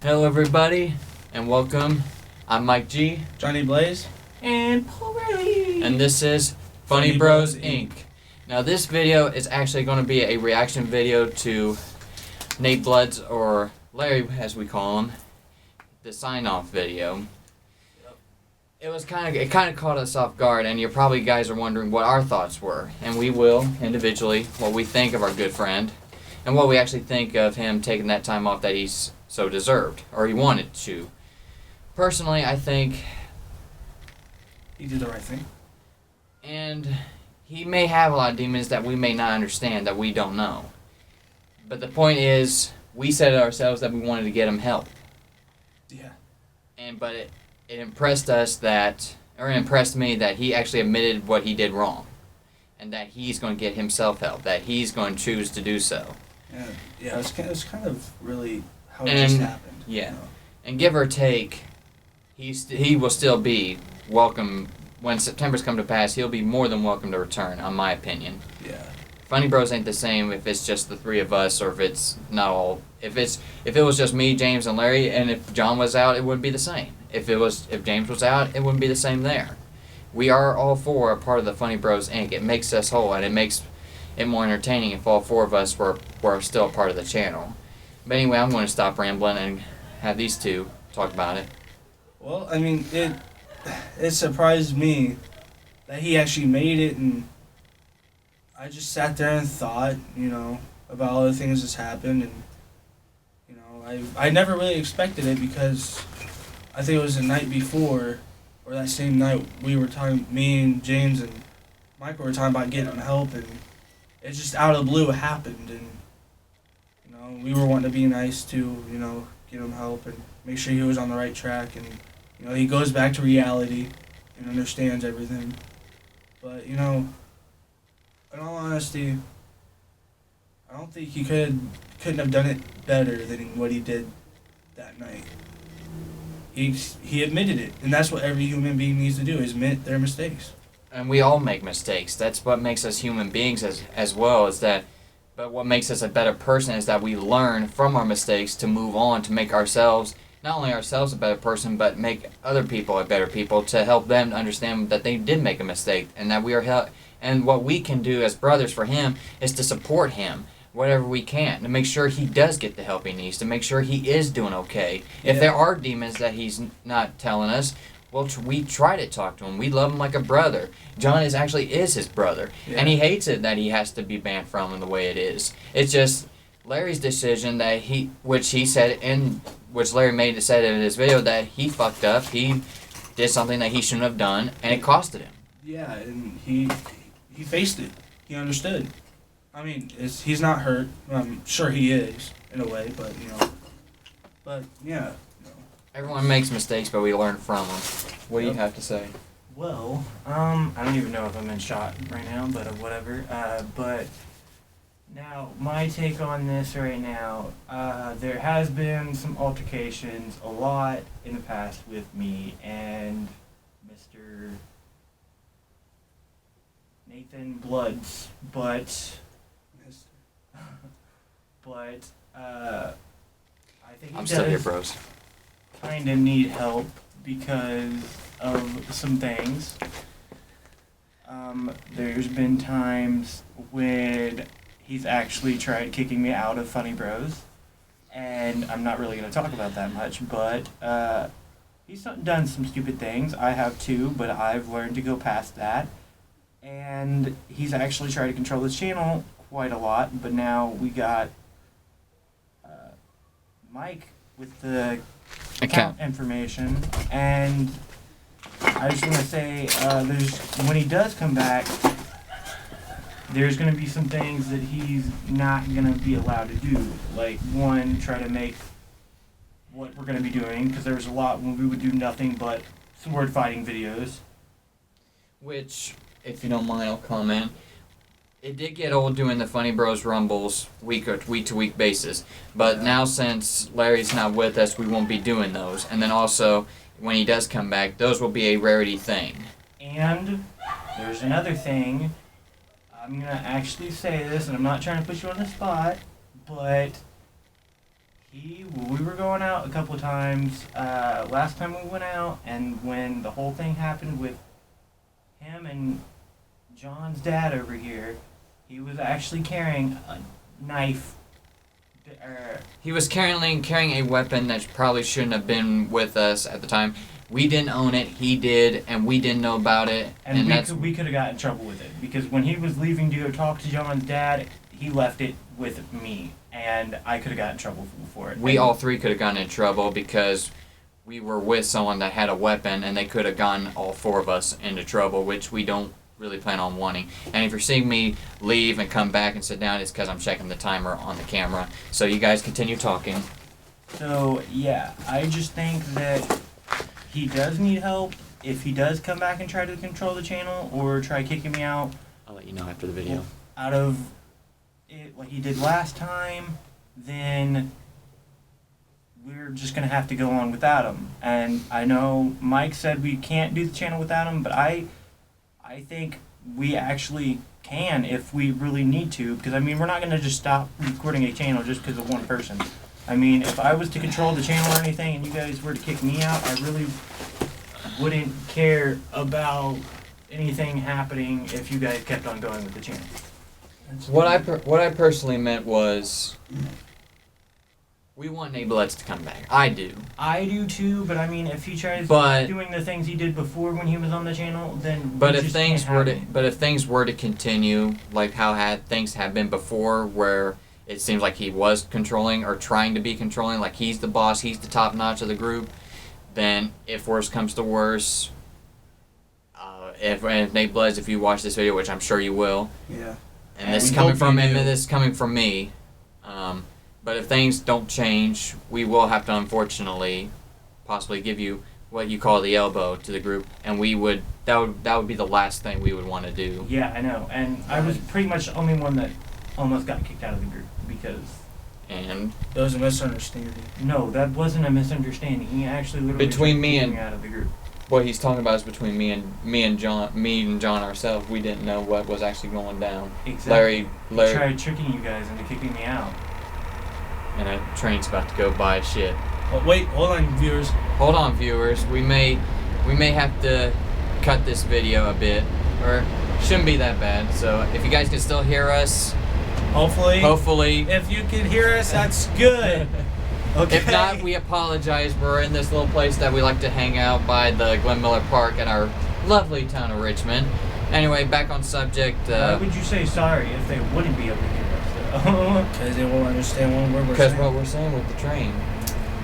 Hello everybody, and welcome. I'm MikeG. JohnnyBlaze. And Paul Riley. And this is Funny Bros Inc. Now this video is actually going to be a reaction video to NateBloods, or Larry as we call him, the sign-off video. It kind of caught us off guard, and you probably guys are wondering what our thoughts were, and we will individually what we think of our good friend, and what we actually think of him taking that time off that he's so deserved, or he wanted to. Personally, I think He did the right thing. and he may have a lot of demons that we may not understand, that we don't know. But the point is, we said it ourselves that we wanted to get him help. Yeah. But it impressed us that, or it impressed me that he actually admitted what he did wrong. And that he's going to get himself help. That he's going to choose to do so. Yeah, it was kind of really how it And- just happened. yeah. You know? And give or take, he will still be welcome. When September's come to pass, he'll be more than welcome to return, in my opinion. Yeah. Funny Bros ain't the same if it's just the three of us, or if it's not all. If it was just me, James, and Larry, and if John was out, it wouldn't be the same. If James was out, it wouldn't be the same there. We are all four a part of the Funny Bros Inc. It makes us whole, and it makes it more entertaining if all four of us were still a part of the channel. But anyway, I'm going to stop rambling and have these two talk about it. Well, I mean, it surprised me that he actually made it, and I just sat there and thought, about all the things that's happened, and I never really expected it, because I think it was the night before, or that same night, me and James and Michael were talking about getting him help, and it just out of the blue happened, and we were wanting to be nice to, get him help and make sure he was on the right track, and he goes back to reality and understands everything. But in all honesty, I don't think he couldn't have done it better than what he did that night. He admitted it, and that's what every human being needs to do, is admit their mistakes. And we all make mistakes. That's what makes us human beings as well, is that. But what makes us a better person is that we learn from our mistakes to move on, to make ourselves, not only ourselves a better person, but make other people a better people, to help them understand that they did make a mistake, and that we are and what we can do as brothers for him is to support him whatever we can, to make sure he does get the help he needs, to make sure he is doing okay. Yeah. If there are demons that he's not telling us, well, we try to talk to him. We love him like a brother. John is his brother. Yeah. And he hates it that he has to be banned from him the way it is. It's just Larry's decision that which Larry said in his video, that he fucked up. He did something that he shouldn't have done, and it costed him. Yeah, and he faced it. He understood. I mean, he's not hurt. I'm sure he is, in a way, but yeah. Everyone makes mistakes, but we learn from them. What do you have to say? Well, I don't even know if I'm in shot right now, but whatever. But now, my take on this right now, there has been some altercations a lot in the past with me and Mr. NateBloods, but I think he I'm still here, does bros. kind of need help because of some things. There's been times when he's actually tried kicking me out of Funny Bros, and I'm not really going to talk about that much, but he's done some stupid things. I have too, but I've learned to go past that. And he's actually tried to control his channel quite a lot, but now we got Mike with the account information, and I just want to say, when he does come back, there's going to be some things that he's not going to be allowed to do. Like, one, try to make what we're going to be doing, because there was a lot when we would do nothing but sword fighting videos. Which, if you don't mind, I'll comment. It did get old doing the Funny Bros Rumbles week to week basis, but now since Larry's not with us, we won't be doing those. And then also, when he does come back, those will be a rarity thing. And there's another thing. I'm gonna actually say this, and I'm not trying to put you on the spot, but We were going out a couple of times. Last time we went out, and when the whole thing happened with him and John's dad over here, he was actually carrying a knife. He was carrying a weapon that probably shouldn't have been with us at the time. We didn't own it, he did, and we didn't know about it. And we could have got in trouble with it, because when he was leaving to go talk to John's dad, he left it with me, and I could have got in trouble for it. We all three could have gotten in trouble because we were with someone that had a weapon, and they could have gotten all four of us into trouble, which we don't really plan on wanting. And if you're seeing me leave and come back and sit down, it's because I'm checking the timer on the camera. So you guys continue talking. So, yeah, I just think that he does need help. If he does come back and try to control the channel or try kicking me out, I'll let you know after the video. Out of it, like he did last time, then we're just going to have to go on without him. And I know Mike said we can't do the channel without him, but I think we actually can if we really need to, because I mean, we're not going to just stop recording a channel just because of one person. I mean, if I was to control the channel or anything and you guys were to kick me out, I really wouldn't care about anything happening if you guys kept on going with the channel. What I personally meant was, we want NateBloods to come back. I do. I do too, but I mean, if he tries doing the things he did before when he was on the channel, then if things were to continue like how things have been before, where it seems like he was controlling or trying to be controlling, like he's the boss, he's the top notch of the group, then if worse comes to worse, if NateBloods, if you watch this video, which I'm sure you will, yeah, and this is coming from me. But if things don't change, we will have to unfortunately possibly give you what you call the elbow to the group, and that would be the last thing we would want to do. Yeah, I know, and I was pretty much the only one that almost got kicked out of the group because. And there was a misunderstanding. No, that wasn't a misunderstanding. He actually literally between me and out of the group. What he's talking about is between me and John ourselves. We didn't know what was actually going down. Exactly. Larry he tried tricking you guys into kicking me out. And a train's about to go by. Shit. Oh, wait, hold on, viewers. Hold on, viewers. We may have to cut this video a bit, or shouldn't be that bad. So if you guys can still hear us, hopefully, if you can hear us, that's good. Okay. If not, we apologize. We're in this little place that we like to hang out by the Glen Miller Park in our lovely town of Richmond. Anyway, back on subject. Why would you say sorry if they wouldn't be able to hear us? Because they won't understand one word we're saying. Because what we're saying with the train.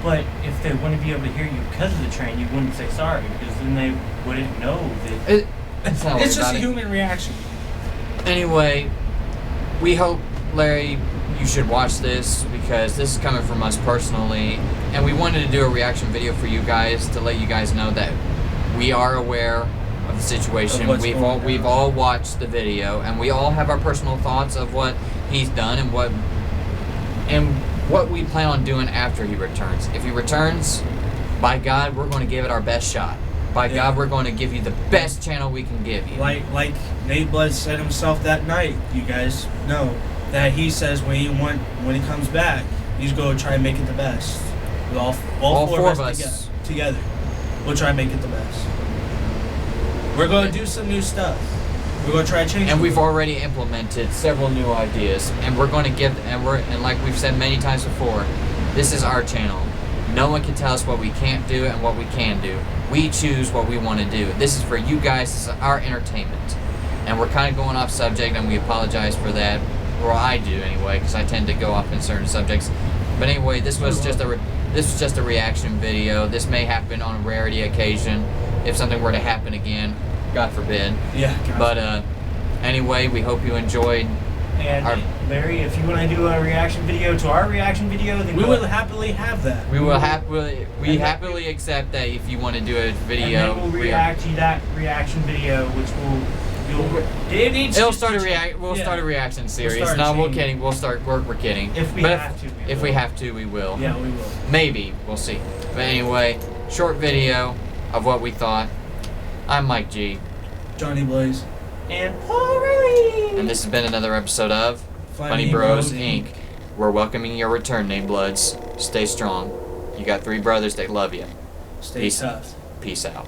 But if they wouldn't be able to hear you because of the train, you wouldn't say sorry, because then they wouldn't know that. It's just a human reaction. Anyway, we hope, Larry, you should watch this, because this is coming from us personally, and we wanted to do a reaction video for you guys to let you guys know that we are aware of the situation. We've all watched the video, and we all have our personal thoughts of what he's done and what we plan on doing after he returns. If he returns, by God, we're going to give it our best shot. By God, we're going to give you the best channel we can give you. Like NateBloods said himself that night, you guys know that he says when he comes back, he's going to try and make it the best. With all four of us together, we'll try and make it the best. We're going to do some new stuff. We're going to try to change. And we've already implemented several new ideas, and we're going to give, and like we've said many times before, this is our channel. No one can tell us what we can't do and what we can do. We choose what we want to do. This is for you guys. This is our entertainment. And we're kind of going off subject, and we apologize for that. Or I do anyway, because I tend to go off in certain subjects. But anyway, this was just a reaction video. This may happen on a rarity occasion. If something were to happen again, God forbid. Yeah. But anyway, we hope you enjoyed. And Larry, if you want to do a reaction video to our reaction video, then we will happily have that. We will happily accept that if you want to do a video. And then we'll react to that reaction video, which We'll start a reaction series. We're kidding. We're kidding. If we have to, we will. Yeah, we will. Maybe we'll see. But anyway, short video of what we thought. I'm MikeG. JohnnyBlaze. And Paul Riley. And this has been another episode of Funny Bros Inc. We're welcoming your return, NateBloods. Stay strong. You got 3 brothers. They love you. Stay Peace. tough. Peace out.